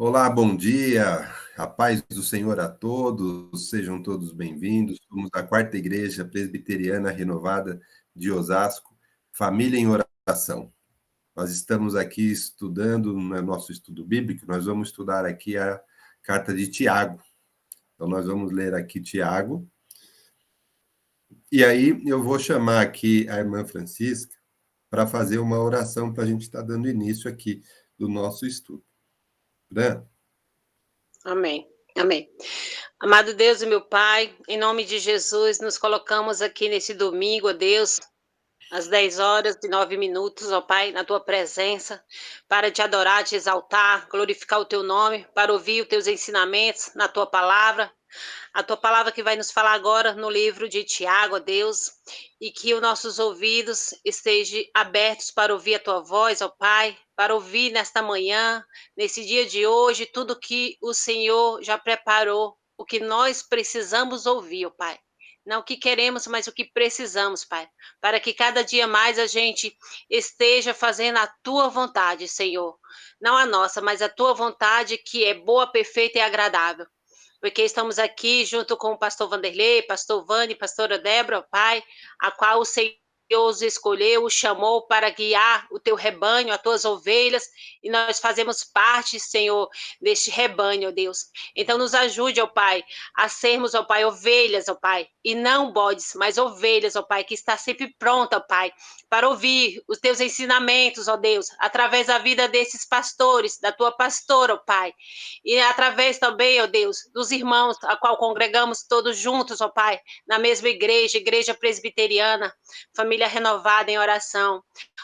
Olá, bom dia. A paz do Senhor a todos. Sejam todos bem-vindos. Somos da Quarta Igreja Presbiteriana Renovada de Osasco, Família em Oração. Nós estamos aqui estudando, no nosso estudo bíblico, nós vamos estudar aqui a carta de Tiago. Então, nós vamos ler aqui Tiago. E aí, eu vou chamar aqui a irmã Francisca para fazer uma oração para a gente estar dando início aqui do nosso estudo. Né? Amém. Amém. Amado Deus e meu Pai, em nome de Jesus, nos colocamos aqui nesse domingo, ó Deus, às 10h09, ó Pai, na tua presença, para te adorar, te exaltar, glorificar o teu nome, para ouvir os teus ensinamentos na tua palavra. A tua palavra que vai nos falar agora no livro de Tiago, ó Deus, e que os nossos ouvidos estejam abertos para ouvir a tua voz, ó Pai, para ouvir nesta manhã, nesse dia de hoje, tudo que o Senhor já preparou, o que nós precisamos ouvir, ó Pai. Não o que queremos, mas o que precisamos, Pai, para que cada dia mais a gente esteja fazendo a tua vontade, Senhor. Não a nossa, mas a tua vontade que é boa, perfeita e agradável, porque estamos aqui junto com o pastor Vanderlei, pastor Vani, pastora Débora, Pai, a qual o Senhor os escolheu, os chamou para guiar o teu rebanho, as tuas ovelhas, e nós fazemos parte, Senhor, deste rebanho, ó Deus. Então nos ajude, ó Pai, a sermos, ó Pai, ovelhas, ó Pai, e não bodes, mas ovelhas, ó Pai, que está sempre pronta, ó Pai, para ouvir os teus ensinamentos, ó Deus, através da vida desses pastores, da tua pastora, ó Pai, e através também, ó Deus, dos irmãos a qual congregamos todos juntos, ó Pai, na mesma igreja, igreja presbiteriana, família renovada em oração.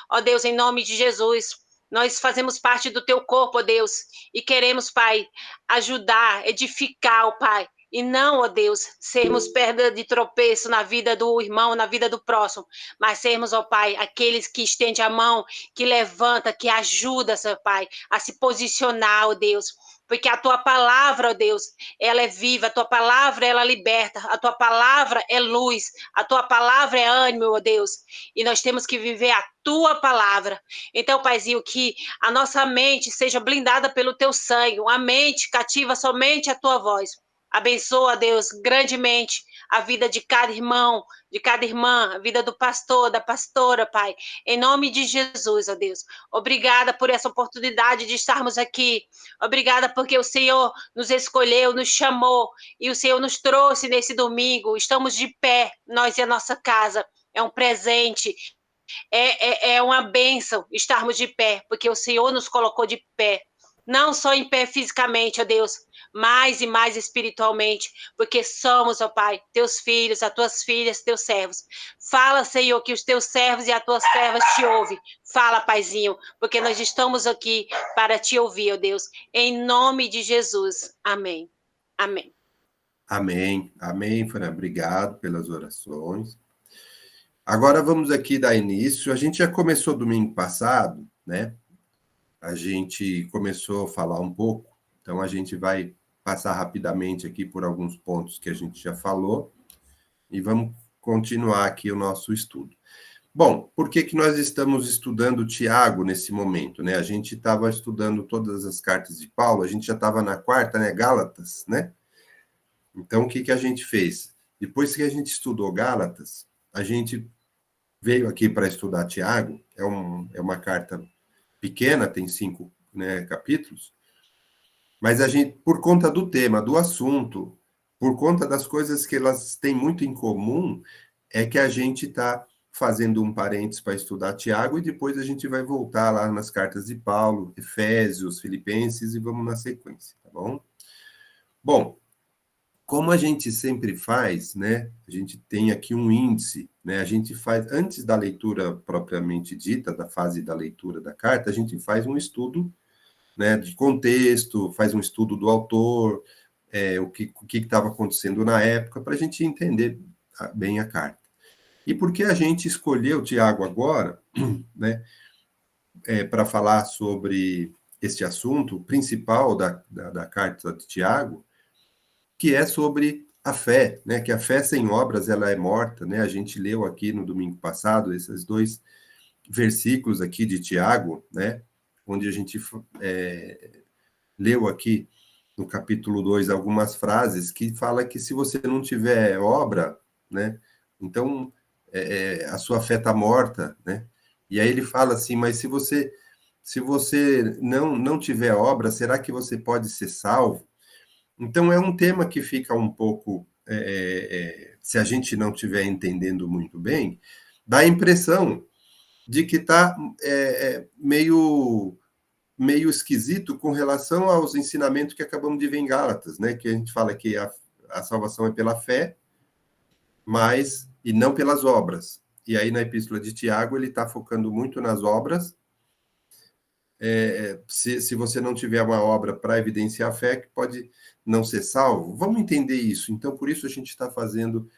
Ó Deus, em nome de Jesus, nós fazemos parte do teu corpo, ó Deus, e queremos, Pai, ajudar, edificar, ó Pai, e não, ó Deus, sermos perda de tropeço na vida do irmão, na vida do próximo, mas sermos, ó Pai, aqueles que estende a mão, que levanta, que ajuda, seu Pai, a se posicionar, ó Deus, porque a tua palavra, ó Deus, ela é viva, a tua palavra, ela liberta, a tua palavra é luz, a tua palavra é ânimo, ó Deus, e nós temos que viver a tua palavra. Então, Paizinho, que a nossa mente seja blindada pelo teu sangue, a mente cativa somente a tua voz. Abençoa, Deus, grandemente a vida de cada irmão, de cada irmã, a vida do pastor, da pastora, Pai, em nome de Jesus, ó Deus. Obrigada por essa oportunidade de estarmos aqui. Obrigada porque o Senhor nos escolheu, nos chamou e o Senhor nos trouxe nesse domingo. Estamos de pé, nós e a nossa casa. É um presente, é uma bênção estarmos de pé, porque o Senhor nos colocou de pé. Não só em pé fisicamente, ó Deus, mais e mais espiritualmente, porque somos, ó Pai, teus filhos, as tuas filhas, teus servos. Fala, Senhor, que os teus servos e as tuas servas te ouvem. Fala, Paizinho, porque nós estamos aqui para te ouvir, ó Deus, em nome de Jesus. Amém. Amém. Amém, amém, Fran. Obrigado pelas orações. Agora vamos aqui dar início. A gente já começou domingo passado, né? A gente começou a falar um pouco, então a gente vai passar rapidamente aqui por alguns pontos que a gente já falou e vamos continuar aqui o nosso estudo. Bom, por que nós estamos estudando Tiago nesse momento, né? A gente estava estudando todas as cartas de Paulo, a gente já estava na quarta, né? Gálatas, né? Então, o que a gente fez? Depois que a gente estudou Gálatas, a gente veio aqui para estudar Tiago, é uma carta pequena, tem 5, né, capítulos, mas a gente, por conta do tema, do assunto, por conta das coisas que elas têm muito em comum, é que a gente está fazendo um parênteses para estudar Tiago e depois a gente vai voltar lá nas cartas de Paulo, Efésios, Filipenses e vamos na sequência, tá bom? Bom, como a gente sempre faz, né? A gente tem aqui um índice, né? A gente faz, antes da leitura propriamente dita, da fase da leitura da carta, a gente faz um estudo, né, de contexto, faz um estudo do autor, o que estava acontecendo na época, para a gente entender bem a carta. E por que a gente escolheu o Tiago agora, né, para falar sobre este assunto principal da carta de Tiago, que é sobre a fé, né? Que a fé sem obras ela é morta, né? A gente leu aqui no domingo passado esses 2 versículos aqui de Tiago, né? Onde a gente leu aqui no capítulo 2 algumas frases que fala que se você não tiver obra, né, então a sua fé está morta, né? E aí ele fala assim, mas se você não tiver obra, será que você pode ser salvo? Então é um tema que fica um pouco, se a gente não estiver entendendo muito bem, dá a impressão de que está meio esquisito com relação aos ensinamentos que acabamos de ver em Gálatas, né? Que a gente fala que a salvação é pela fé, mas e não pelas obras. E aí na Epístola de Tiago ele está focando muito nas obras. Se você não tiver uma obra para evidenciar a fé, que pode não ser salvo. Vamos entender isso. Então, por isso a gente está fazendo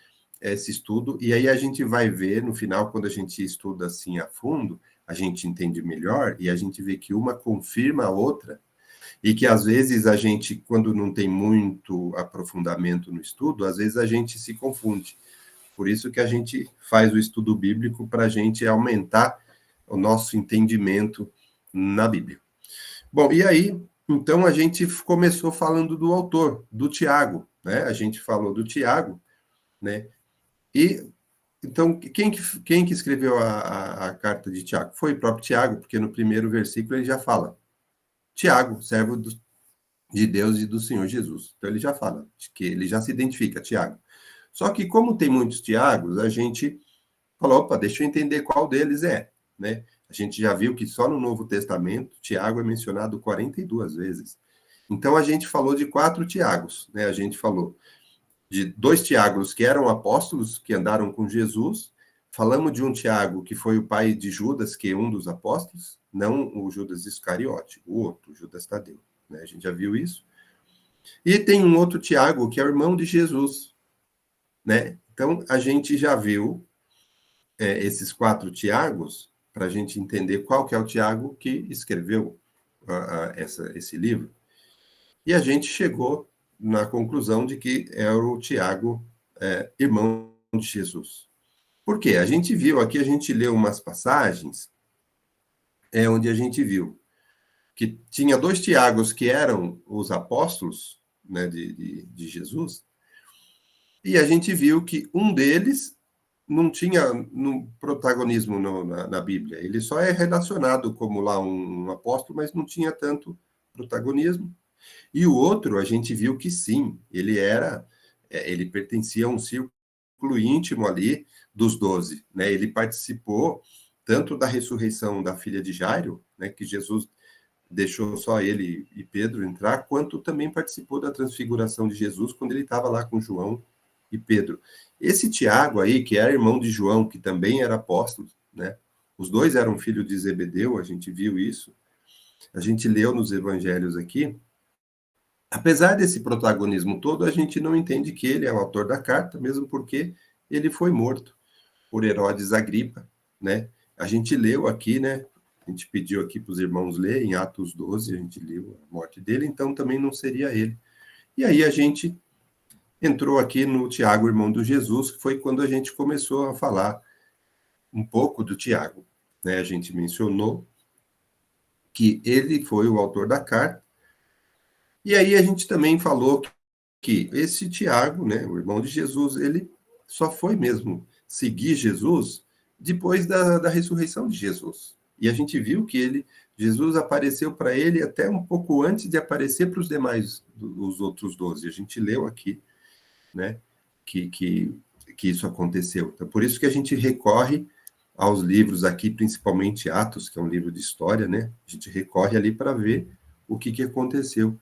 esse estudo, e aí a gente vai ver, no final, quando a gente estuda assim a fundo, a gente entende melhor, e a gente vê que uma confirma a outra, e que às vezes a gente, quando não tem muito aprofundamento no estudo, às vezes a gente se confunde. Por isso que a gente faz o estudo bíblico para a gente aumentar o nosso entendimento na Bíblia. Bom, e aí, então a gente começou falando do autor, do Tiago, né? A gente falou do Tiago, né? E então, quem que escreveu a carta de Tiago? Foi o próprio Tiago, porque no primeiro versículo ele já fala: Tiago, servo de Deus e do Senhor Jesus. Então ele já fala, que ele já se identifica, Tiago. Só que como tem muitos Tiagos, a gente falou, opa, deixa eu entender qual deles é, né? A gente já viu que só no Novo Testamento, Tiago é mencionado 42 vezes. Então a gente falou de 4 Tiagos, né? A gente falou de 2 Tiagos que eram apóstolos, que andaram com Jesus. Falamos de um Tiago que foi o pai de Judas, que é um dos apóstolos, não o Judas Iscariote, o outro, Judas Tadeu, né? A gente já viu isso. E tem um outro Tiago, que é o irmão de Jesus, né? Então, a gente já viu esses 4 Tiagos, para a gente entender qual que é o Tiago que escreveu esse livro. E a gente chegou na conclusão de que é o Tiago, irmão de Jesus. Por quê? A gente viu aqui, a gente leu umas passagens onde a gente viu que tinha 2 Tiagos que eram os apóstolos, né, de Jesus, e a gente viu que um deles não tinha protagonismo na Bíblia. Ele só é relacionado como lá um apóstolo, mas não tinha tanto protagonismo. E o outro, a gente viu que sim, ele pertencia a um círculo íntimo ali dos 12, né? Ele participou tanto da ressurreição da filha de Jairo, né, que Jesus deixou só ele e Pedro entrar, quanto também participou da transfiguração de Jesus quando ele estava lá com João e Pedro. Esse Tiago aí, que era irmão de João, que também era apóstolo, né? Os dois eram filhos de Zebedeu, a gente viu isso. A gente leu nos evangelhos aqui. Apesar desse protagonismo todo, a gente não entende que ele é o autor da carta, mesmo porque ele foi morto por Herodes Agripa, né? A gente leu aqui, né? A gente pediu aqui para os irmãos ler em Atos 12, a gente leu a morte dele, então também não seria ele. E aí a gente entrou aqui no Tiago, irmão do Jesus, que foi quando a gente começou a falar um pouco do Tiago, né? A gente mencionou que ele foi o autor da carta, e aí a gente também falou que esse Tiago, né, o irmão de Jesus, ele só foi mesmo seguir Jesus depois da ressurreição de Jesus. E a gente viu que Jesus apareceu para ele até um pouco antes de aparecer para os demais, os outros 12. A gente leu aqui, né, que isso aconteceu. Então, por isso que a gente recorre aos livros aqui, principalmente Atos, que é um livro de história, né? A gente recorre ali para ver o que aconteceu.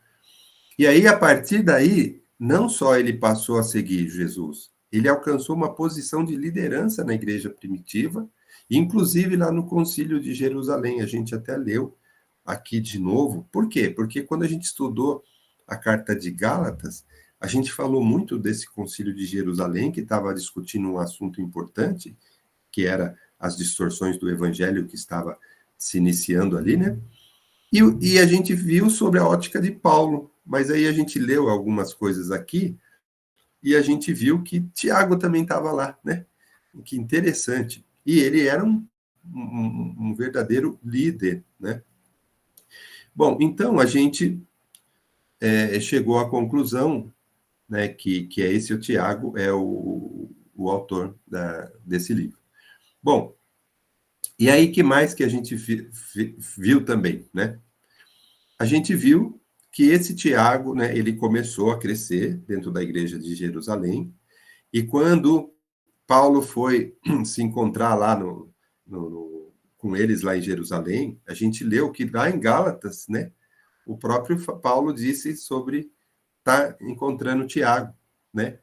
E aí, a partir daí, não só ele passou a seguir Jesus, ele alcançou uma posição de liderança na igreja primitiva, inclusive lá no Concílio de Jerusalém. A gente até leu aqui de novo. Por quê? Porque quando a gente estudou a carta de Gálatas, a gente falou muito desse Concílio de Jerusalém, que estava discutindo um assunto importante, que era as distorções do evangelho que estava se iniciando ali, né? E a gente viu sobre a ótica de Paulo, mas aí a gente leu algumas coisas aqui e a gente viu que Tiago também estava lá, né? Que interessante. E ele era um verdadeiro líder, né? Bom, então a gente chegou à conclusão, né, que é esse o Tiago, é o autor desse livro. Bom, e aí que mais que a gente viu também, né? A gente viu que esse Tiago, né, ele começou a crescer dentro da igreja de Jerusalém, e quando Paulo foi se encontrar lá com eles lá em Jerusalém, a gente leu que lá em Gálatas, né, o próprio Paulo disse sobre estar encontrando Tiago, né?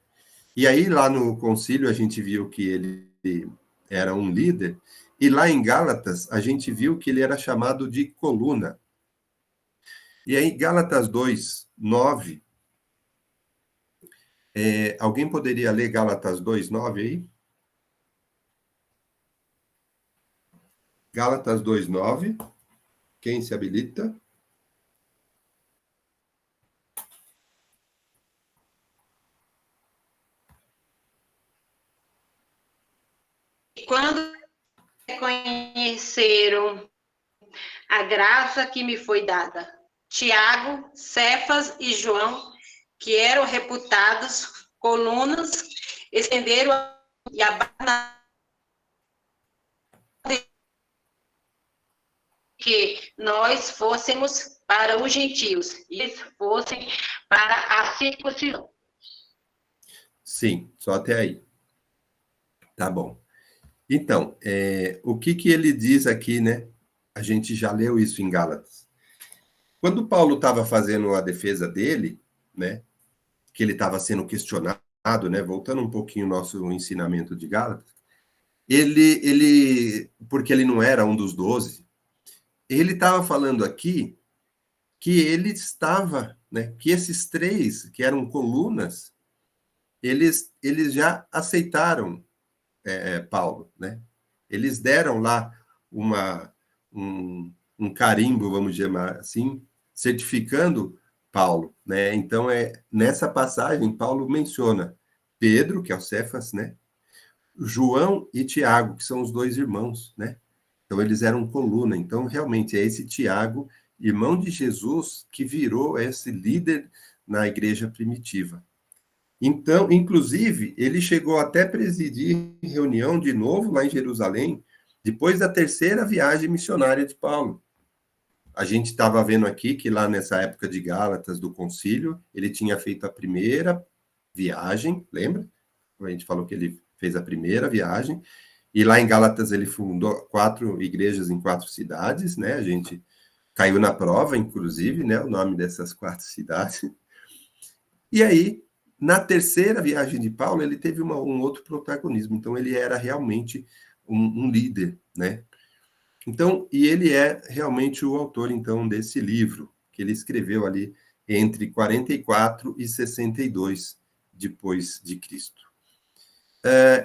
E aí lá no concílio a gente viu que ele era um líder, e lá em Gálatas a gente viu que ele era chamado de coluna. E aí Gálatas 2:9, alguém poderia ler Gálatas 2:9 aí? Gálatas 2:9, quem se habilita? Quando reconheceram a graça que me foi dada, Tiago, Cefas e João, que eram reputados colunas, estenderam e a que nós fôssemos para os gentios e eles fossem para a circuncisão. Sim, só até aí. Tá bom. Então, o que ele diz aqui, né? A gente já leu isso em Gálatas. Quando Paulo estava fazendo a defesa dele, né? Que ele estava sendo questionado, né? Voltando um pouquinho ao nosso ensinamento de Gálatas, porque ele não era um dos 12, ele estava falando aqui que ele estava, né? Que esses 3, que eram colunas, eles já aceitaram Paulo, né? Eles deram lá um carimbo, vamos chamar assim, certificando Paulo, né? Então, nessa passagem, Paulo menciona Pedro, que é o Cefas, né? João e Tiago, que são os 2 irmãos, né? Então, eles eram coluna. Então, realmente, é esse Tiago, irmão de Jesus, que virou esse líder na igreja primitiva. Então, inclusive, ele chegou até a presidir reunião de novo lá em Jerusalém, depois da 3ª viagem missionária de Paulo. A gente estava vendo aqui que lá nessa época de Gálatas, do concílio, ele tinha feito a primeira viagem, lembra? A gente falou que ele fez a primeira viagem, e lá em Gálatas ele fundou 4 igrejas em 4 cidades, né? A gente caiu na prova, inclusive, né? O nome dessas 4 cidades. E aí, na 3ª viagem de Paulo, ele teve um outro protagonismo. Então, ele era realmente um líder, né? Então, e ele é realmente o autor, então, desse livro, que ele escreveu ali entre 44 e 62 depois de Cristo.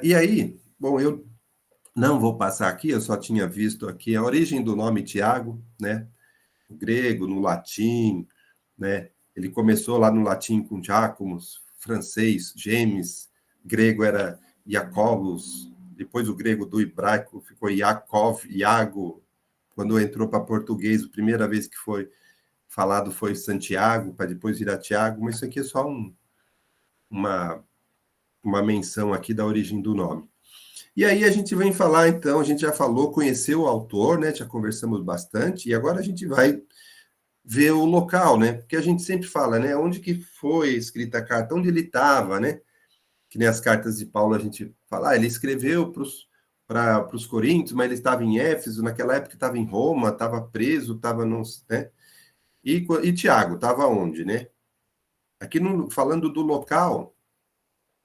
E aí, bom, eu não vou passar aqui, eu só tinha visto aqui a origem do nome Tiago, né? No grego, no latim, né? Ele começou lá no latim com Giacomos, francês, James, grego era Iacobos, depois o grego do hebraico ficou Yaakov, Iago. Quando entrou para português, a primeira vez que foi falado foi Santiago, para depois virar Tiago, mas isso aqui é só uma menção aqui da origem do nome. E aí a gente vem falar, então, a gente já falou, conheceu o autor, né? Já conversamos bastante, e agora a gente vai ver o local, né? Porque a gente sempre fala, né? Onde que foi escrita a carta, onde ele estava, né? Que nem as cartas de Paulo a gente fala, ele escreveu para os Coríntios, mas ele estava em Éfeso, naquela época estava em Roma, estava preso, estava não, né? E Tiago, estava onde, né? Aqui falando do local,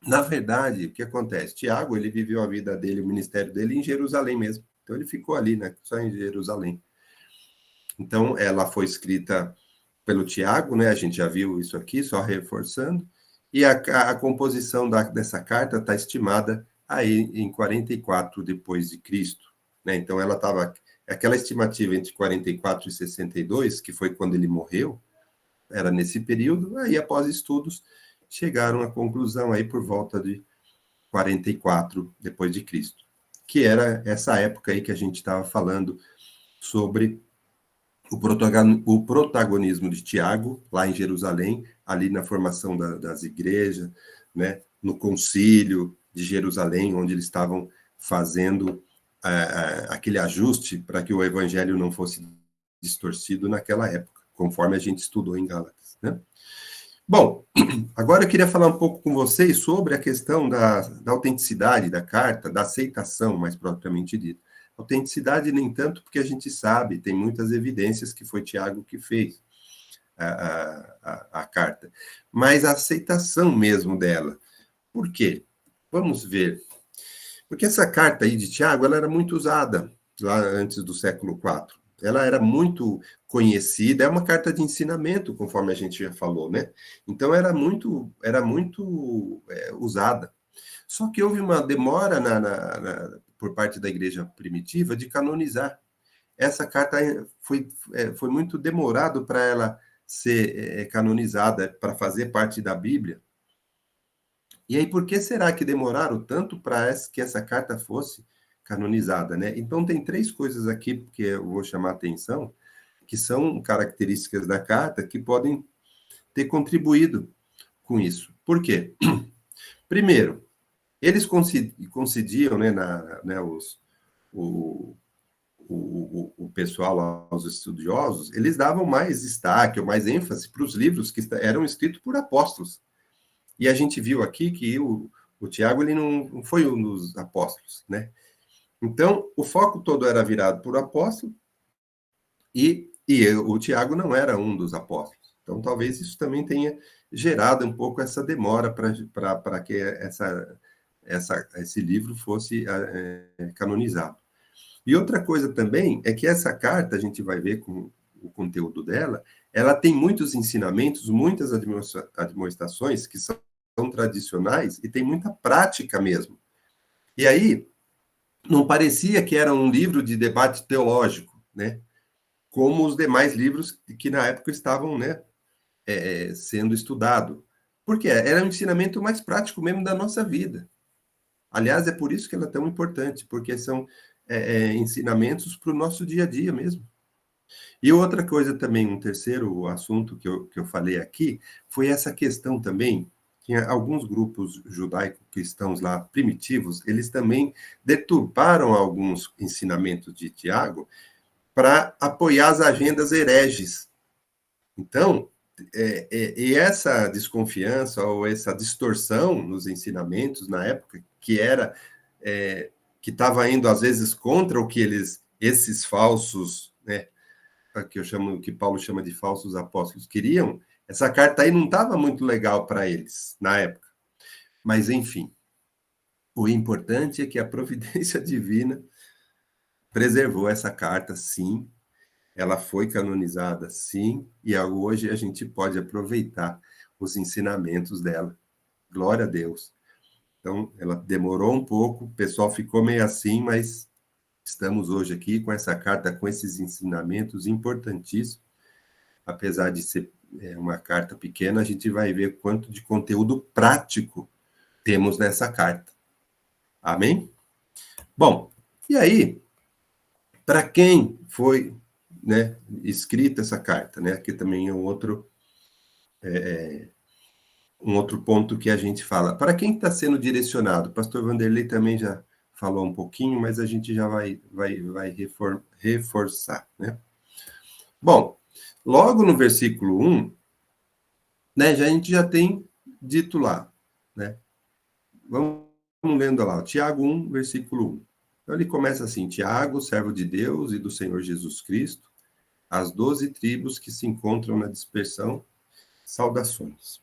na verdade, o que acontece? Tiago, ele viveu a vida dele, o ministério dele em Jerusalém mesmo. Então ele ficou ali, né? Só em Jerusalém. Então ela foi escrita pelo Tiago, né? A gente já viu isso aqui, só reforçando. E a composição dessa carta está estimada aí em 44 depois de Cristo, né? Então ela estava aquela estimativa entre 44 e 62, que foi quando ele morreu, era nesse período. Aí após estudos chegaram à conclusão aí por volta de 44 depois de Cristo, que era essa época aí que a gente estava falando sobre o protagonismo de Tiago, lá em Jerusalém, ali na formação das igrejas, né, no concílio de Jerusalém, onde eles estavam fazendo aquele ajuste para que o evangelho não fosse distorcido naquela época, conforme a gente estudou em Gálatas, né? Bom, agora eu queria falar um pouco com vocês sobre a questão da autenticidade da carta, da aceitação, mais propriamente dita. Autenticidade, nem tanto, porque a gente sabe, tem muitas evidências que foi Tiago que fez a carta, mas a aceitação mesmo dela. Por quê? Vamos ver. Porque essa carta aí de Tiago, ela era muito usada lá antes do século IV. Ela era muito conhecida, é uma carta de ensinamento, conforme a gente já falou, né? Então, era muito usada. Só que houve uma demora por parte da igreja primitiva de canonizar. Essa carta foi muito demorado para ela ser canonizada, para fazer parte da Bíblia. E aí, por que será que demoraram tanto para que essa carta fosse canonizada, né? Então, tem 3 coisas aqui que eu vou chamar a atenção, que são características da carta que podem ter contribuído com isso. Por quê? Primeiro, eles concediam, né, o pessoal, aos estudiosos, eles davam mais destaque ou mais ênfase para os livros que eram escritos por apóstolos. E a gente viu aqui que o Tiago ele não foi um dos apóstolos, né? Então, o foco todo era virado por apóstolo e o Tiago não era um dos apóstolos. Então, talvez isso também tenha gerado um pouco essa demora para que esse livro fosse canonizado. E outra coisa também é que essa carta, a gente vai ver com o conteúdo dela, ela tem muitos ensinamentos, muitas admoestações que são tradicionais e tem muita prática mesmo. E aí, não parecia que era um livro de debate teológico, né? Como os demais livros que na época estavam, né, sendo estudados. Porque era um ensinamento mais prático mesmo da nossa vida. Aliás, é por isso que ela é tão importante, porque são ensinamentos para o nosso dia a dia mesmo. E outra coisa também, um terceiro assunto que eu falei aqui, foi essa questão também, que alguns grupos judaico-cristãos lá primitivos, eles também deturparam alguns ensinamentos de Tiago para apoiar as agendas hereges. Então, e essa desconfiança ou essa distorção nos ensinamentos na época, que estava indo às vezes contra o que esses falsos, né, que Paulo chama de falsos apóstolos, queriam, essa carta aí não estava muito legal para eles na época. Mas, enfim, o importante é que a providência divina preservou essa carta, sim, ela foi canonizada, sim, e hoje a gente pode aproveitar os ensinamentos dela. Glória a Deus. Então, ela demorou um pouco, o pessoal ficou meio assim, mas estamos hoje aqui com essa carta, com esses ensinamentos importantíssimos. Apesar de ser uma carta pequena, a gente vai ver quanto de conteúdo prático temos nessa carta. Amém? Bom, e aí, para quem foi, né, escrita essa carta, né? Aqui também é um outro ponto que a gente fala. Para quem está sendo direcionado? O pastor Vanderlei também já falou um pouquinho, mas a gente já vai reforçar, né? Bom, logo no versículo 1, né, a gente já tem dito lá, né? Vamos lendo lá, Tiago 1, versículo 1. Então ele começa assim, Tiago, servo de Deus e do Senhor Jesus Cristo, as 12 tribos que se encontram na dispersão, saudações.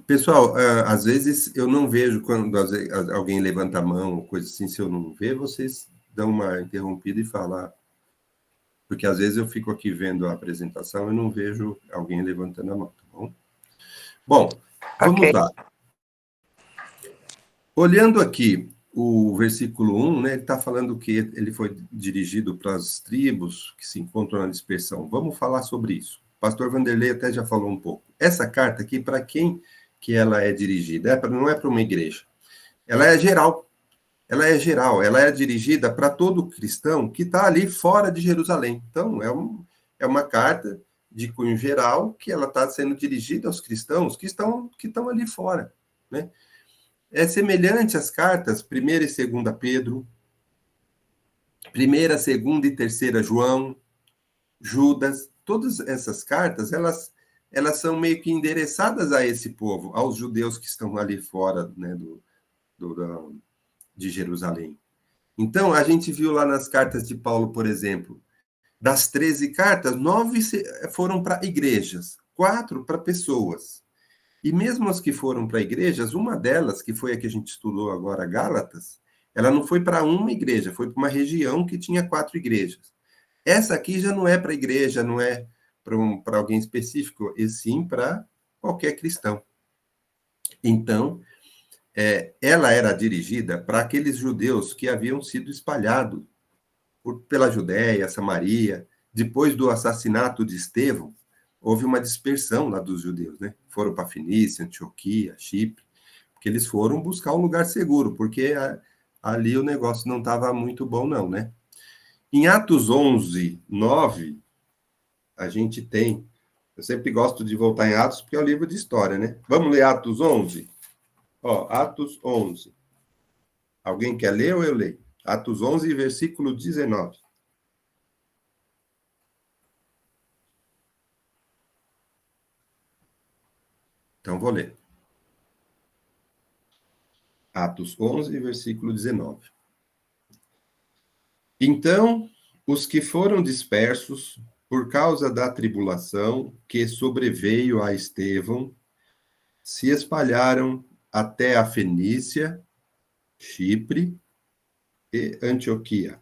Pessoal, às vezes eu não vejo quando alguém levanta a mão ou coisa assim, se eu não ver, vocês dão uma interrompida e falam, porque às vezes eu fico aqui vendo a apresentação e não vejo alguém levantando a mão, tá bom? Bom, vamos lá. Olhando aqui o versículo 1, né, ele está falando que ele foi dirigido para as tribos que se encontram na dispersão. Vamos falar sobre isso. O pastor Vanderlei até já falou um pouco. Essa carta aqui, para quem que ela é dirigida? Não é para uma igreja. Ela é geral. ela é geral, ela é dirigida para todo cristão que está ali fora de Jerusalém. Então, é uma carta de cunho geral que ela está sendo dirigida aos cristãos que estão ali fora, né? É semelhante às cartas 1ª e 2ª Pedro, 1ª, 2ª e 3ª João, Judas, todas essas cartas, elas são meio que endereçadas a esse povo, aos judeus que estão ali fora, né, de Jerusalém. Então, a gente viu lá nas cartas de Paulo, por exemplo, das 13 cartas, 9 foram para igrejas, 4 para pessoas. E mesmo as que foram para igrejas, uma delas, que foi a que a gente estudou agora, Gálatas, ela não foi para uma igreja, foi para uma região que tinha 4 igrejas. Essa aqui já não é para igreja, não é para alguém específico, e sim para qualquer cristão. Então, ela era dirigida para aqueles judeus que haviam sido espalhados pela Judéia, Samaria. Depois do assassinato de Estevão, houve uma dispersão lá dos judeus, né? Foram para Fenícia, Antioquia, Chipre, porque eles foram buscar um lugar seguro, porque ali o negócio não estava muito bom, não, né? Em Atos 11, 9, a gente tem... Eu sempre gosto de voltar em Atos, porque é um livro de história, né? Vamos ler Atos 11? Ó, Atos 11. Alguém quer ler ou eu leio? Atos 11, versículo 19. Então, vou ler. Atos 11, versículo 19. Então, os que foram dispersos por causa da tribulação que sobreveio a Estevão, se espalharam até a Fenícia, Chipre e Antioquia,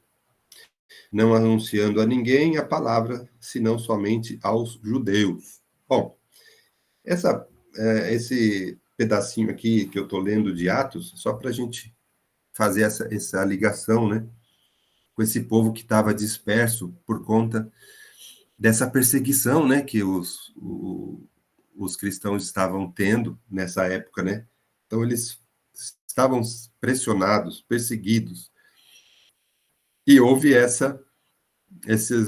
não anunciando a ninguém a palavra, senão somente aos judeus. Bom, esse pedacinho aqui que eu estou lendo de Atos, só para a gente fazer essa ligação, né, com esse povo que estava disperso por conta dessa perseguição, né, que os cristãos estavam tendo nessa época, né? Então, eles estavam pressionados, perseguidos, e houve essa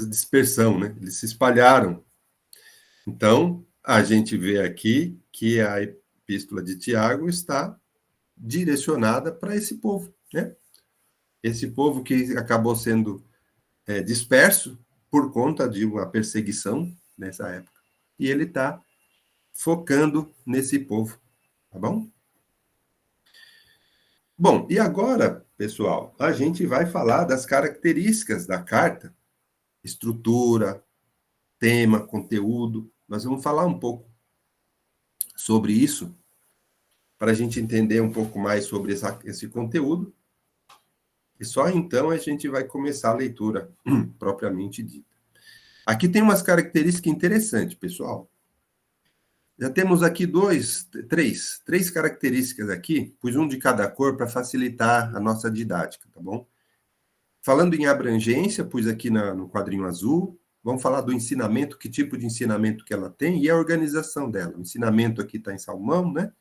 dispersão, né? Eles se espalharam. Então, a gente vê aqui que a epístola de Tiago está direcionada para esse povo, né? Esse povo que acabou sendo disperso por conta de uma perseguição nessa época. E ele está focando nesse povo, tá bom? Bom, e agora, pessoal, a gente vai falar das características da carta, estrutura, tema, conteúdo. Nós vamos falar um pouco sobre isso, para a gente entender um pouco mais sobre esse conteúdo. E só então a gente vai começar a leitura propriamente dita. Aqui tem umas características interessantes, pessoal. Já temos aqui três características aqui, pus um de cada cor para facilitar a nossa didática, tá bom? Falando em abrangência, pus aqui no quadrinho azul. Vamos falar do ensinamento, que tipo de ensinamento que ela tem e a organização dela. O ensinamento aqui está em salmão, né?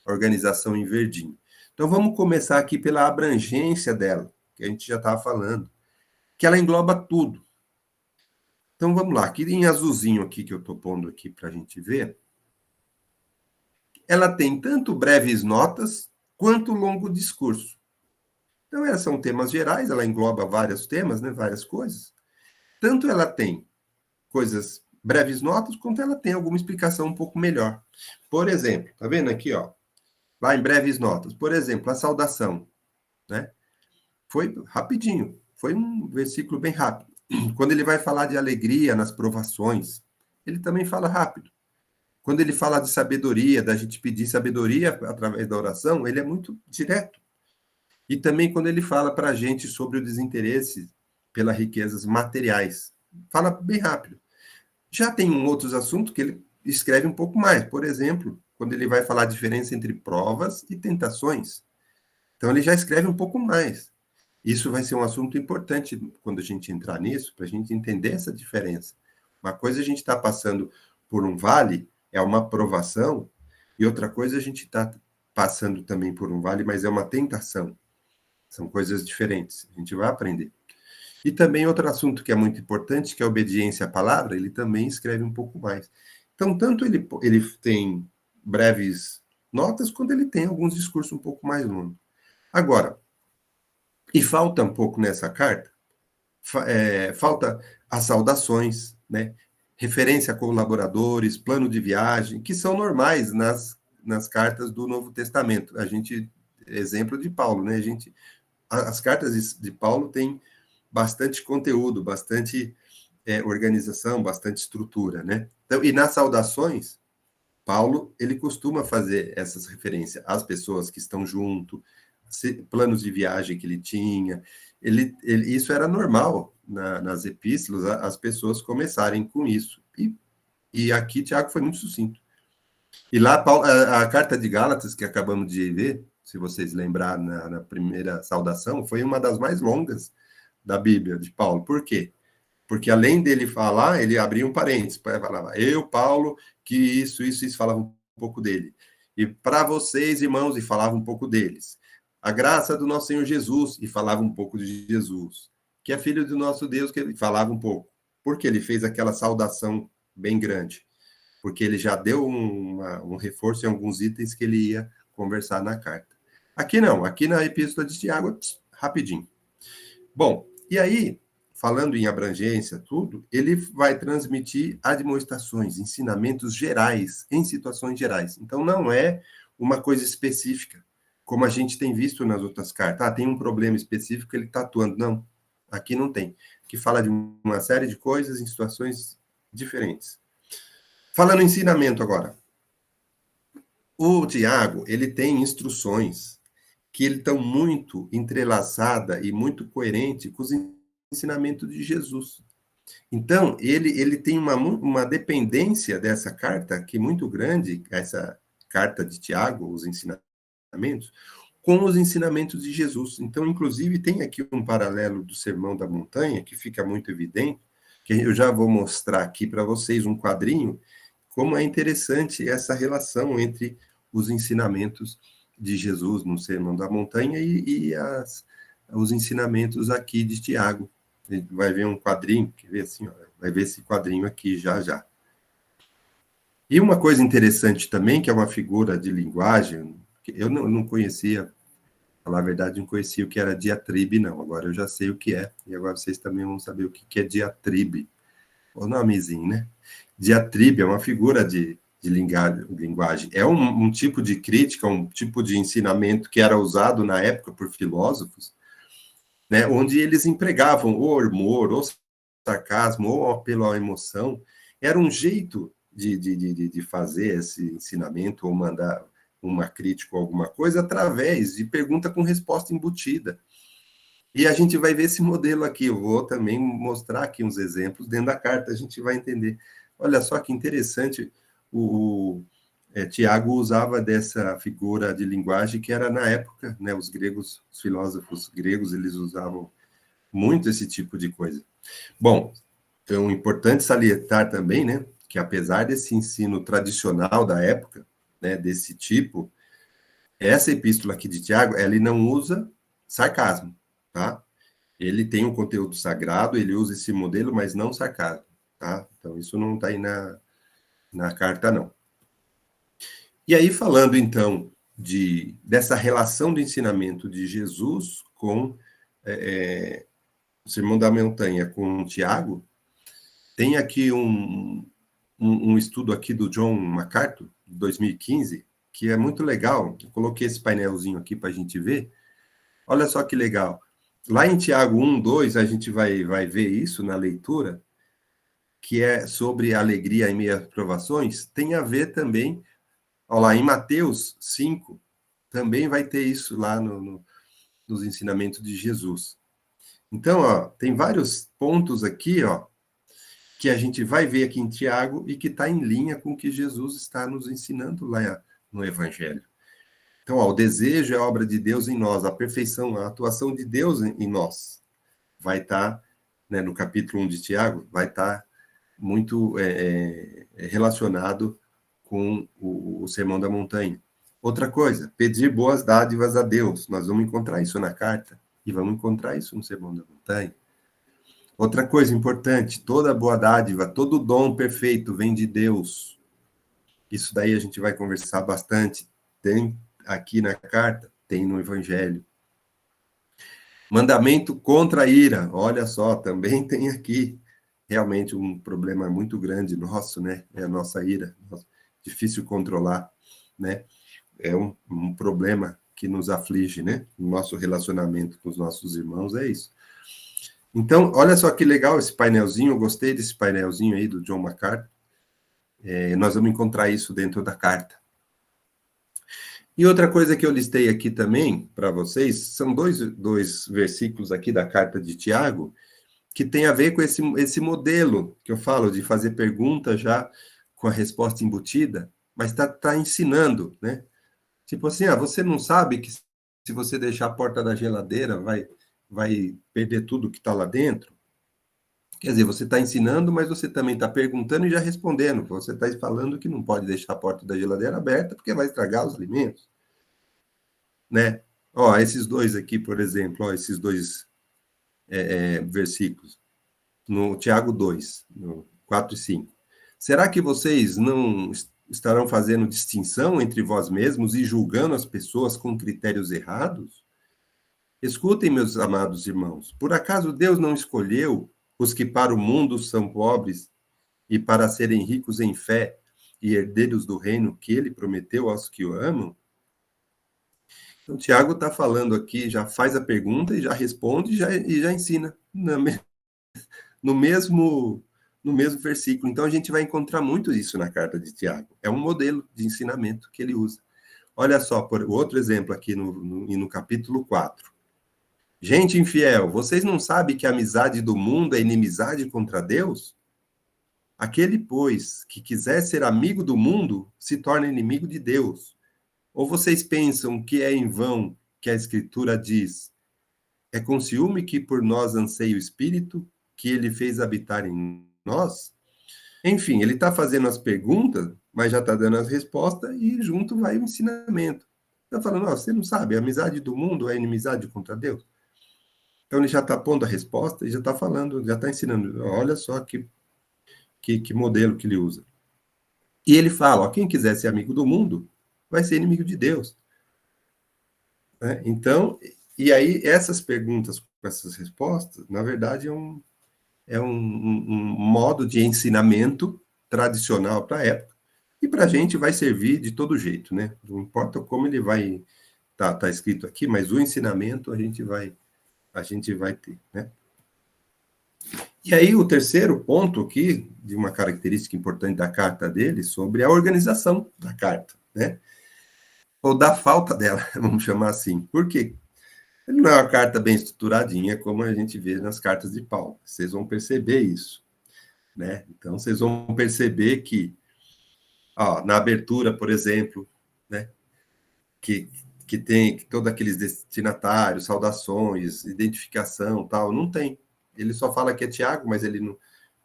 A organização em verdinho. Então, vamos começar aqui pela abrangência dela, que a gente já estava falando, que ela engloba tudo. Então, vamos lá. Aqui em azulzinho aqui, que eu estou pondo aqui para a gente ver, ela tem tanto breves notas quanto longo discurso. Então, essas são temas gerais, ela engloba vários temas, né, várias coisas. Tanto ela tem coisas, breves notas, quanto ela tem alguma explicação um pouco melhor. Por exemplo, tá vendo aqui, ó? Lá em breves notas. Por exemplo, a saudação, né? Foi rapidinho, foi um versículo bem rápido. Quando ele vai falar de alegria nas provações, ele também fala rápido. Quando ele fala de sabedoria, da gente pedir sabedoria através da oração, ele é muito direto. E também quando ele fala para a gente sobre o desinteresse pelas riquezas materiais, fala bem rápido. Já tem outros assuntos que ele escreve um pouco mais. Por exemplo, quando ele vai falar a diferença entre provas e tentações. Então, ele já escreve um pouco mais. Isso vai ser um assunto importante quando a gente entrar nisso, para a gente entender essa diferença. Uma coisa a gente está passando por um vale, é uma provação, e outra coisa a gente está passando também por um vale, mas é uma tentação. São coisas diferentes, a gente vai aprender. E também outro assunto que é muito importante, que é a obediência à palavra, ele também escreve um pouco mais. Então, tanto ele tem breves notas, quanto ele tem alguns discursos um pouco mais longos. Agora, e falta um pouco nessa carta, falta as saudações, né? Referência a colaboradores, plano de viagem, que são normais nas cartas do Novo Testamento. Exemplo de Paulo, né? As cartas de Paulo têm bastante conteúdo, bastante organização, bastante estrutura, né? Então, e nas saudações, Paulo, ele costuma fazer essas referências às pessoas que estão junto, planos de viagem que ele tinha. Isso era normal nas epístolas, as pessoas começarem com isso. E aqui Tiago foi muito sucinto. E lá, a carta de Gálatas, que acabamos de ver, se vocês lembrarem na primeira saudação, foi uma das mais longas da Bíblia, de Paulo. Por quê? Porque além dele falar, ele abria um parênteses, falava, eu, Paulo, que isso, falava um pouco dele. E para vocês, irmãos, e falava um pouco deles. A graça do nosso Senhor Jesus, e falava um pouco de Jesus. Que é filho do nosso Deus, que ele falava um pouco. Porque ele fez aquela saudação bem grande. Porque ele já deu um reforço em alguns itens que ele ia conversar na carta. Aqui não, aqui na Epístola de Tiago, rapidinho. Bom, e aí, falando em abrangência, tudo, ele vai transmitir admoestações, ensinamentos gerais, em situações gerais. Então, não é uma coisa específica, como a gente tem visto nas outras cartas. Ah, tem um problema específico, ele está atuando. Não, aqui não tem. Aqui fala de uma série de coisas em situações diferentes. Falando em ensinamento agora. O Tiago, ele tem instruções que estão muito entrelaçada e muito coerente com os ensinamentos de Jesus. Então, ele tem uma dependência dessa carta, que é muito grande, essa carta de Tiago, os ensinamentos, com os ensinamentos de Jesus. Então, inclusive, tem aqui um paralelo do Sermão da Montanha, que fica muito evidente, que eu já vou mostrar aqui para vocês um quadrinho, como é interessante essa relação entre os ensinamentos de Jesus no Sermão da Montanha e os ensinamentos aqui de Tiago. A gente vai ver um quadrinho, quer ver assim, ó, vai ver esse quadrinho aqui já. E uma coisa interessante também, que é uma figura de linguagem, que eu não conhecia, falar a verdade, não conhecia o que era diatribe, não. Agora eu já sei o que é, e agora vocês também vão saber o que é diatribe. O nomezinho, né? Diatribe é uma figura de linguagem. É um tipo de crítica, um tipo de ensinamento que era usado na época por filósofos, né, onde eles empregavam ou humor, ou sarcasmo, ou apelo à emoção. Era um jeito de fazer esse ensinamento, ou mandar uma crítica ou alguma coisa, através de pergunta com resposta embutida. E a gente vai ver esse modelo aqui. Eu vou também mostrar aqui uns exemplos dentro da carta, a gente vai entender. Olha só que interessante, Tiago usava dessa figura de linguagem que era na época, né, os filósofos gregos, eles usavam muito esse tipo de coisa. Bom, então é importante salientar também, né, que apesar desse ensino tradicional da época, né, desse tipo, essa epístola aqui de Tiago, ele não usa sarcasmo, tá? Ele tem um conteúdo sagrado, ele usa esse modelo, mas não sarcasmo, tá? Então, isso não está aí na carta, não. E aí, falando, então, dessa relação do ensinamento de Jesus com o Sermão da Montanha, com Tiago, tem aqui um estudo aqui do John MacArthur, de 2015, que é muito legal. Eu coloquei esse painelzinho aqui para a gente ver. Olha só que legal. Lá em Tiago 1, 2, a gente vai ver isso na leitura, que é sobre a alegria em meio às provações, tem a ver também, olha lá, em Mateus 5, também vai ter isso lá nos ensinamentos de Jesus. Então, ó, tem vários pontos aqui, ó, que a gente vai ver aqui em Tiago e que está em linha com o que Jesus está nos ensinando lá no Evangelho. Então, ó, o desejo é obra de Deus em nós, a perfeição, a atuação de Deus em nós vai estar, né, no capítulo 1 de Tiago, vai estar muito relacionado com o Sermão da Montanha. Outra coisa, pedir boas dádivas a Deus. Nós vamos encontrar isso na carta e vamos encontrar isso no Sermão da Montanha. Outra coisa importante, toda boa dádiva, todo dom perfeito vem de Deus. Isso daí a gente vai conversar bastante. Tem aqui na carta, tem no Evangelho. Mandamento contra a ira. Olha só, também tem aqui. Realmente um problema muito grande nosso, né? É a nossa ira. Difícil controlar, né? É um problema que nos aflige, né? O nosso relacionamento com os nossos irmãos é isso. Então, olha só que legal esse painelzinho. Eu gostei desse painelzinho aí do John MacArthur. Nós vamos encontrar isso dentro da carta. E outra coisa que eu listei aqui também para vocês, são dois versículos aqui da carta de Tiago, que tem a ver com esse modelo que eu falo, de fazer pergunta já com a resposta embutida, mas tá ensinando, né? Tipo assim, você não sabe que se você deixar a porta da geladeira, vai perder tudo que está lá dentro? Quer dizer, você está ensinando, mas você também está perguntando e já respondendo. Você está falando que não pode deixar a porta da geladeira aberta porque vai estragar os alimentos, né? Ó, esses dois aqui, por exemplo, ó, esses dois versículos, no Tiago 2, no 4 e 5. Será que vocês não estarão fazendo distinção entre vós mesmos e julgando as pessoas com critérios errados? Escutem, meus amados irmãos, por acaso Deus não escolheu os que para o mundo são pobres e para serem ricos em fé e herdeiros do reino que ele prometeu aos que o amam? Então, o Tiago está falando aqui, já faz a pergunta e já responde e já ensina no mesmo versículo. Então, a gente vai encontrar muito isso na carta de Tiago. É um modelo de ensinamento que ele usa. Olha só, por outro exemplo aqui no capítulo 4. Gente infiel, vocês não sabem que a amizade do mundo é inimizade contra Deus? Aquele, pois, que quiser ser amigo do mundo, se torna inimigo de Deus. Ou vocês pensam que é em vão que a Escritura diz: é com ciúme que por nós anseia o Espírito, que ele fez habitar em nós? Enfim, ele está fazendo as perguntas, mas já está dando as respostas e junto vai o ensinamento. Está falando, você não sabe, a amizade do mundo é inimizade contra Deus? Então ele já está pondo a resposta e já está falando, já está ensinando. Olha só que modelo que ele usa. E ele fala, quem quiser ser amigo do mundo, vai ser inimigo de Deus. Né? Então, e aí essas perguntas com essas respostas, na verdade, é um modo de ensinamento tradicional para a época, e para a gente vai servir de todo jeito, né? Não importa como ele vai tá escrito aqui, mas o ensinamento a gente vai ter, né? E aí o terceiro ponto aqui, de uma característica importante da carta dele, sobre a organização da carta, né? Ou da falta dela, vamos chamar assim. Por quê? Ele não é uma carta bem estruturadinha, como a gente vê nas cartas de Paulo. Vocês vão perceber isso, né? Então, vocês vão perceber que, na abertura, por exemplo, né? Que tem todos aqueles destinatários, saudações, identificação, tal, não tem. Ele só fala que é Tiago, mas ele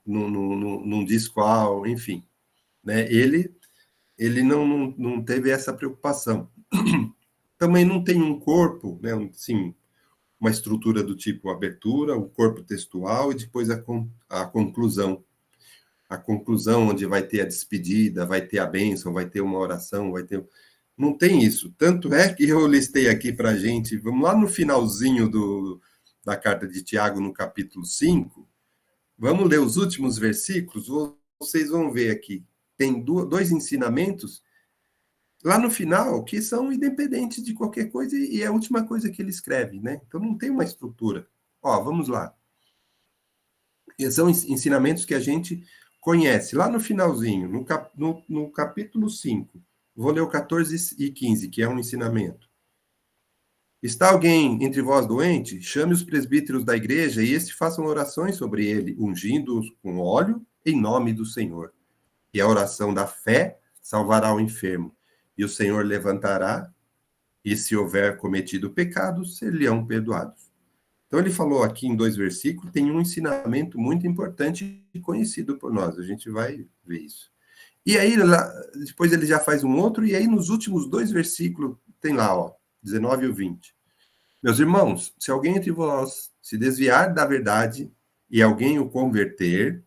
não diz qual, enfim. Né? Ele não teve essa preocupação. Também não tem um corpo, né? Assim, uma estrutura do tipo abertura, o corpo textual e depois a conclusão. A conclusão onde vai ter a despedida, vai ter a bênção, vai ter uma oração, vai ter... Não tem isso. Tanto é que eu listei aqui para a gente, vamos lá no finalzinho da carta de Tiago, no capítulo 5, vamos ler os últimos versículos, vocês vão ver aqui. Tem dois ensinamentos lá no final que são independentes de qualquer coisa e é a última coisa que ele escreve, né? Então não tem uma estrutura. Vamos lá. E são ensinamentos que a gente conhece. Lá no finalzinho, no capítulo 5, vou ler o 14 e 15, que é um ensinamento. Está alguém entre vós doente? Chame os presbíteros da igreja e estes façam orações sobre ele, ungindo-os com óleo em nome do Senhor. E a oração da fé salvará o enfermo. E o Senhor levantará, e se houver cometido pecados, ser-lhe-ão perdoados. Então ele falou aqui em 2 versículos, tem um ensinamento muito importante e conhecido por nós. A gente vai ver isso. E aí, depois ele já faz um outro, e aí nos últimos 2 versículos, tem lá, ó, 19 e 20. Meus irmãos, se alguém entre vós se desviar da verdade e alguém o converter,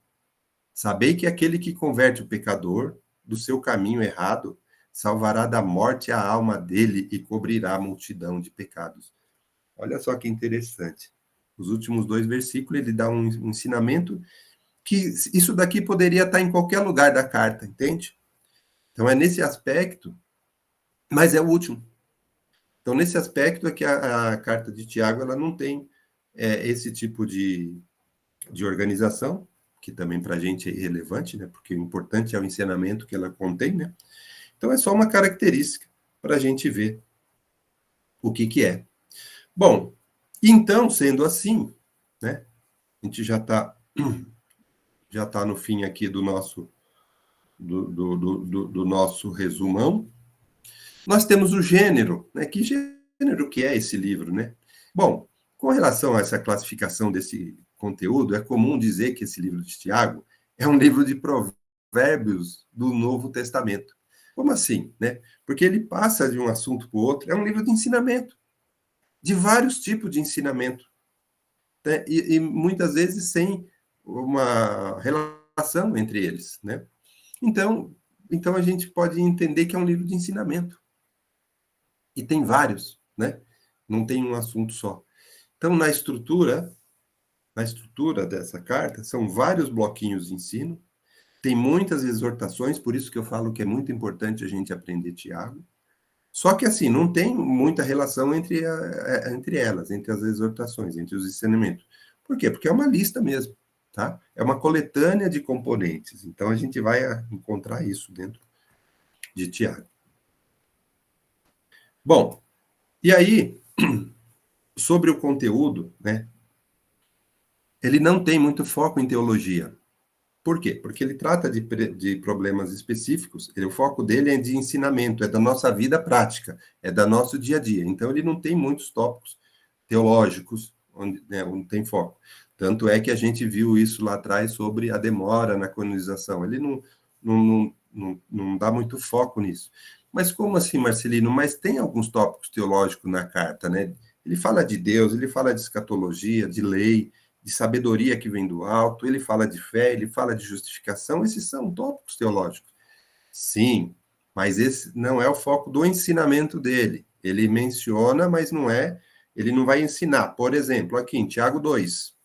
sabei que aquele que converte o pecador do seu caminho errado salvará da morte a alma dele e cobrirá a multidão de pecados. Olha só que interessante. Os últimos 2 versículos, ele dá um ensinamento que isso daqui poderia estar em qualquer lugar da carta, entende? Então é nesse aspecto, mas é o último. Então, nesse aspecto é que a carta de Tiago ela não tem esse tipo de organização, que também para a gente é irrelevante, né? Porque o importante é o ensinamento que ela contém, né? Então, é só uma característica para a gente ver o que é. Bom, então, sendo assim, né? A gente já tá no fim aqui do nosso do nosso resumão. Nós temos o gênero, né? Que gênero que é esse livro, né? Bom, com relação a essa classificação desse conteúdo, é comum dizer que esse livro de Tiago é um livro de provérbios do Novo Testamento. Como assim, né? Porque ele passa de um assunto para o outro, é um livro de ensinamento, de vários tipos de ensinamento, né? E muitas vezes sem uma relação entre eles, né? Então a gente pode entender que é um livro de ensinamento. E tem vários, né? Não tem um assunto só. Então, na estrutura dessa carta, são vários bloquinhos de ensino, tem muitas exortações, por isso que eu falo que é muito importante a gente aprender Tiago. Só que, assim, não tem muita relação entre elas, entre as exortações, entre os ensinamentos. Por quê? Porque é uma lista mesmo, tá? É uma coletânea de componentes. Então, a gente vai encontrar isso dentro de Tiago. Bom, e aí, sobre o conteúdo, né? Ele não tem muito foco em teologia. Por quê? Porque ele trata de problemas específicos, o foco dele é de ensinamento, é da nossa vida prática, é do nosso dia a dia. Então, ele não tem muitos tópicos teológicos onde tem foco. Tanto é que a gente viu isso lá atrás sobre a demora na canonização. Ele não dá muito foco nisso. Mas como assim, Marcelino? Mas tem alguns tópicos teológicos na carta, né? Ele fala de Deus, ele fala de escatologia, de lei, de sabedoria que vem do alto, ele fala de fé, ele fala de justificação, esses são tópicos teológicos. Sim, mas esse não é o foco do ensinamento dele. Ele menciona, mas ele não vai ensinar. Por exemplo, aqui em Tiago 2.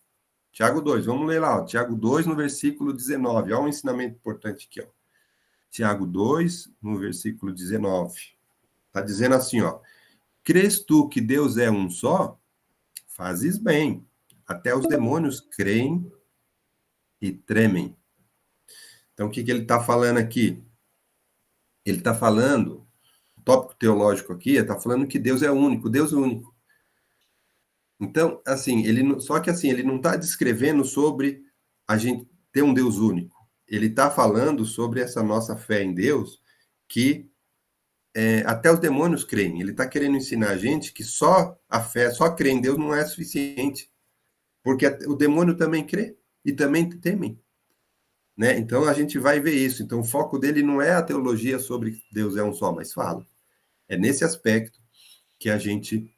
Tiago 2, vamos ler lá, ó, Tiago 2, no versículo 19. Olha um ensinamento importante aqui, ó. Tiago 2, no versículo 19. Está dizendo assim, ó. Crês tu que Deus é um só? Fazes bem. Até os demônios creem e tremem. Então, o que ele está falando aqui? Ele está falando, o tópico teológico aqui, está falando que Deus é único, Deus é único. Então, assim, só que assim, ele não está descrevendo sobre a gente ter um Deus único. Ele está falando sobre essa nossa fé em Deus, que até os demônios creem. Ele está querendo ensinar a gente que só a fé, só crer em Deus não é suficiente. Porque o demônio também crê e também temem. Né? Então a gente vai ver isso. Então o foco dele não é a teologia sobre Deus é um só, mas fala. É nesse aspecto que a gente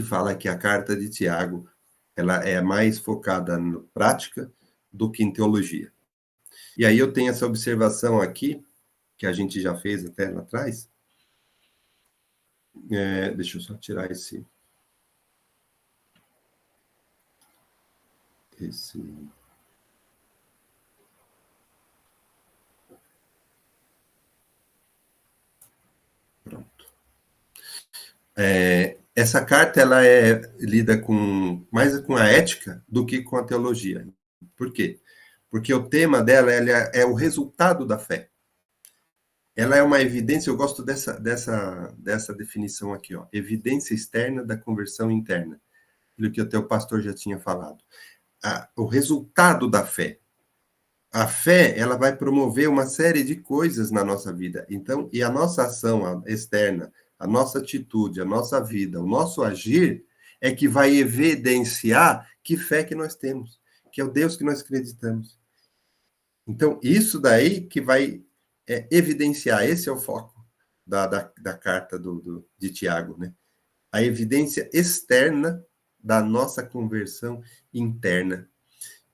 fala que a carta de Tiago ela é mais focada na prática do que em teologia. E aí eu tenho essa observação aqui que a gente já fez até lá atrás. Deixa eu só tirar esse. Pronto. Essa carta ela lida mais com a ética do que com a teologia. Por quê? Porque o tema dela é o resultado da fé. Ela é uma evidência, eu gosto dessa definição aqui, ó, evidência externa da conversão interna, aquilo que o teu pastor já tinha falado. O resultado da fé. A fé, ela vai promover uma série de coisas na nossa vida. Então, e a nossa ação externa, a nossa atitude, a nossa vida, o nosso agir, é que vai evidenciar que fé que nós temos, que é o Deus que nós acreditamos. Então, isso daí que vai evidenciar, esse é o foco da carta de Tiago, né? A evidência externa da nossa conversão interna.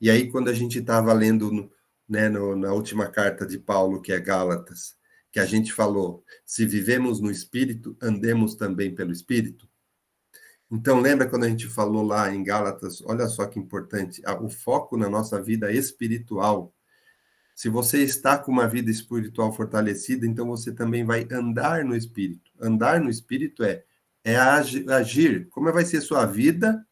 E aí, quando a gente estava lendo na última carta de Paulo, que é Gálatas, que a gente falou, se vivemos no Espírito, andemos também pelo Espírito. Então, lembra quando a gente falou lá em Gálatas, olha só que importante, o foco na nossa vida espiritual. Se você está com uma vida espiritual fortalecida, então você também vai andar no Espírito. Andar no Espírito é agir. Como vai ser a sua vida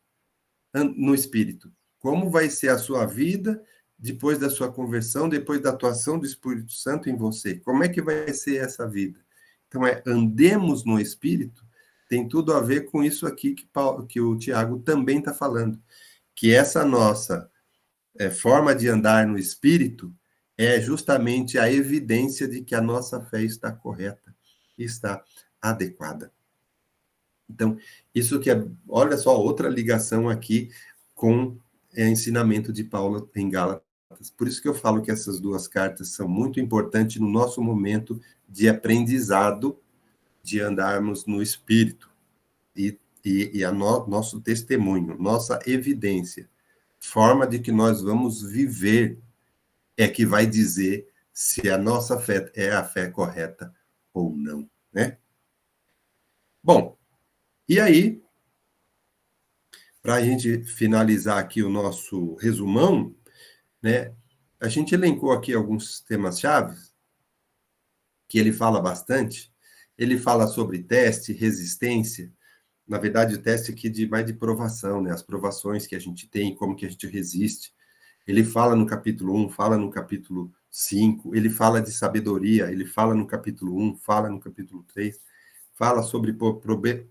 no Espírito? Como vai ser a sua vida depois da sua conversão, depois da atuação do Espírito Santo em você? Como é que vai ser essa vida? Então, andemos no Espírito, tem tudo a ver com isso aqui que o Tiago também está falando, que essa nossa forma de andar no Espírito é justamente a evidência de que a nossa fé está correta, está adequada. Então, isso que olha só, outra ligação aqui com o ensinamento de Paulo em Gálatas. Por isso que eu falo que essas duas cartas são muito importantes no nosso momento de aprendizado, de andarmos no Espírito. E nosso testemunho, nossa evidência, forma de que nós vamos viver, é que vai dizer se a nossa fé é a fé correta ou não, né? Bom, e aí, para a gente finalizar aqui o nosso resumão, né? A gente elencou aqui alguns temas-chave que ele fala bastante. Ele fala sobre teste, resistência. Na verdade, o teste aqui mais de provação, né? As provações que a gente tem, como que a gente resiste. Ele fala no capítulo 1, fala no capítulo 5, ele fala de sabedoria, ele fala no capítulo 1, fala no capítulo 3, fala sobre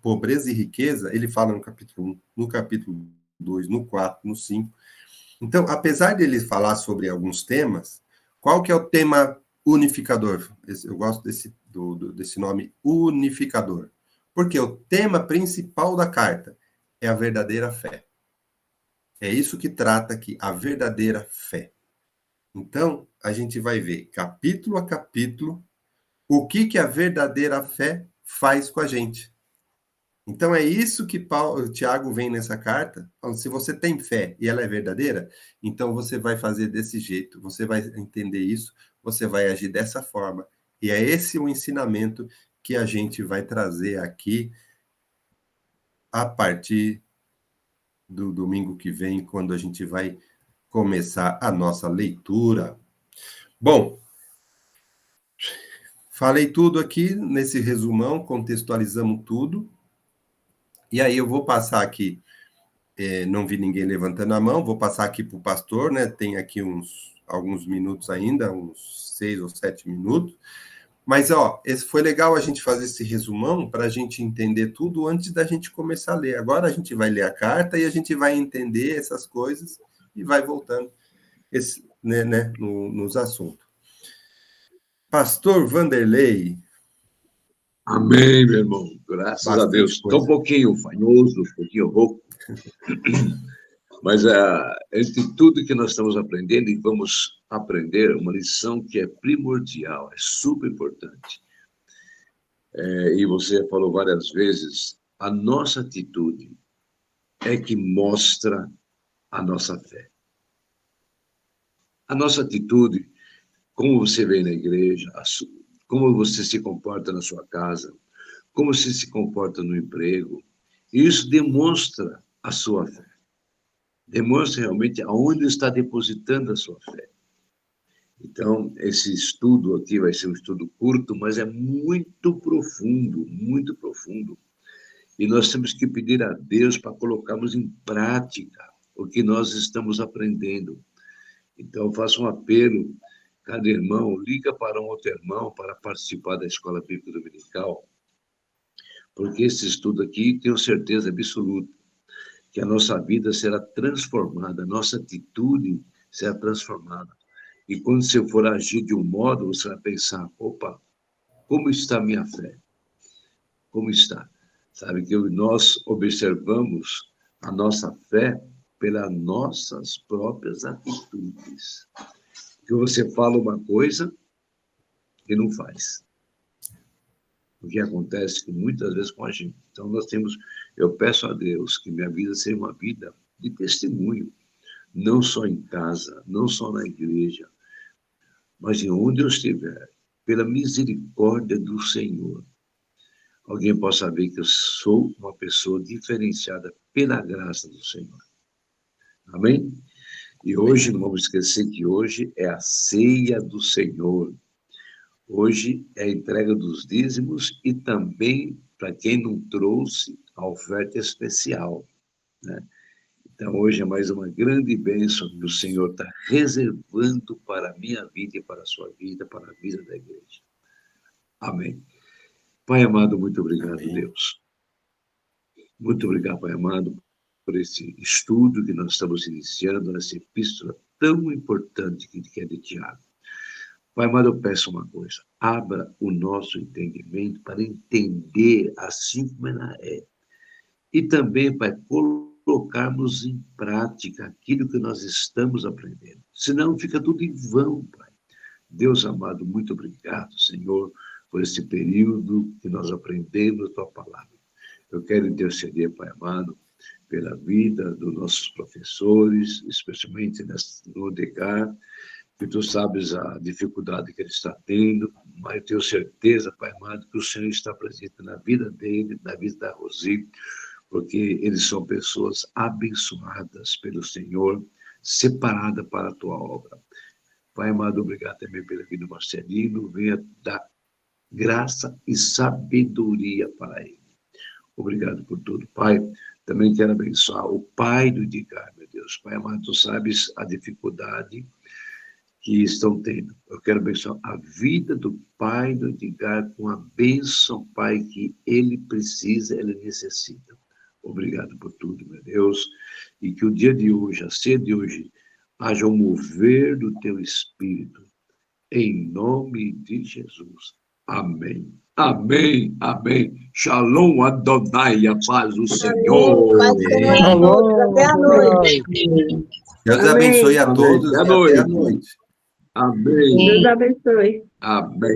pobreza e riqueza, ele fala no capítulo 1, no capítulo 2, no 4, no 5. Então, apesar dele falar sobre alguns temas, qual que é o tema unificador? Eu gosto desse nome unificador. Porque o tema principal da carta é a verdadeira fé. É isso que trata aqui, a verdadeira fé. Então, a gente vai ver, capítulo a capítulo, o que a verdadeira fé faz com a gente. Então, é isso que Tiago vem nessa carta, falando, se você tem fé e ela é verdadeira, então você vai fazer desse jeito, você vai entender isso, você vai agir dessa forma. E é esse o ensinamento que a gente vai trazer aqui a partir do domingo que vem, quando a gente vai começar a nossa leitura. Bom, falei tudo aqui nesse resumão, contextualizamos tudo. E aí eu vou passar aqui, não vi ninguém levantando a mão, vou passar aqui para o pastor, né? Tem aqui alguns minutos ainda, uns 6 ou 7 minutos. Mas, foi legal a gente fazer esse resumão para a gente entender tudo antes da gente começar a ler. Agora a gente vai ler a carta e a gente vai entender essas coisas e vai voltando nos assuntos. Pastor Vanderlei. Amém, meu irmão. Graças a Deus. Estou um pouquinho fanhoso, um pouquinho rouco. Mas, entre tudo que nós estamos aprendendo, e vamos aprender uma lição que é primordial, é super importante. E você falou várias vezes, a nossa atitude é que mostra a nossa fé. A nossa atitude, como você vem na igreja, como você se comporta na sua casa, como você se comporta no emprego, isso demonstra a sua fé. Demonstra realmente aonde está depositando a sua fé. Então, esse estudo aqui vai ser um estudo curto, mas é muito profundo, muito profundo. E nós temos que pedir a Deus para colocarmos em prática o que nós estamos aprendendo. Então, eu faço um apelo, cada irmão, liga para um outro irmão para participar da Escola Bíblica Dominical, porque esse estudo aqui, tenho certeza absoluta, que a nossa vida será transformada, a nossa atitude será transformada. E quando você for agir de um modo, você vai pensar, opa, como está a minha fé? Como está? Sabe que nós observamos a nossa fé pelas nossas próprias atitudes. que você fala uma coisa e não faz. O que acontece muitas vezes com a gente. Então, eu peço a Deus que minha vida seja uma vida de testemunho, não só em casa, não só na igreja, mas em onde eu estiver, pela misericórdia do Senhor, alguém possa ver que eu sou uma pessoa diferenciada pela graça do Senhor. Amém? E hoje, não vamos esquecer que hoje é a ceia do Senhor. Hoje é a entrega dos dízimos e também, para quem não trouxe, a oferta especial, né? Então, hoje é mais uma grande bênção que o Senhor está reservando para a minha vida e para a sua vida, para a vida da igreja. Amém. Pai amado, muito obrigado, Amém. Deus. Muito obrigado, Pai amado, por esse estudo que nós estamos iniciando, nessa epístola tão importante que é de Tiago. Pai amado, eu peço uma coisa. Abra o nosso entendimento para entender assim como ela é. E também, Pai, colocarmos em prática aquilo que nós estamos aprendendo. Senão fica tudo em vão, Pai. Deus amado, muito obrigado, Senhor, por esse período que nós aprendemos a Tua palavra. Eu quero interceder, Pai amado, pela vida dos nossos professores, especialmente no Edgar, que Tu sabes a dificuldade que ele está tendo, mas eu tenho certeza, Pai amado, que o Senhor está presente na vida dele, na vida da Rosi, porque eles são pessoas abençoadas pelo Senhor, separadas para a Tua obra. Pai amado, obrigado também pela vida do Marcelino, venha dar graça e sabedoria para ele. Obrigado por tudo, Pai. Também quero abençoar o pai do Edgar, meu Deus. Pai amado, Tu sabes a dificuldade que estão tendo. Eu quero abençoar a vida do pai do Edgar com a bênção, Pai, que ele precisa, ele necessita. Obrigado por tudo, meu Deus. E que o dia de hoje, a ceia de hoje, haja um mover do Teu Espírito. Em nome de Jesus. Amém. Amém, amém. Shalom, Adonai, a paz do Senhor. Até a noite. Deus abençoe a todos e até a noite. Amém. Deus abençoe. Amém.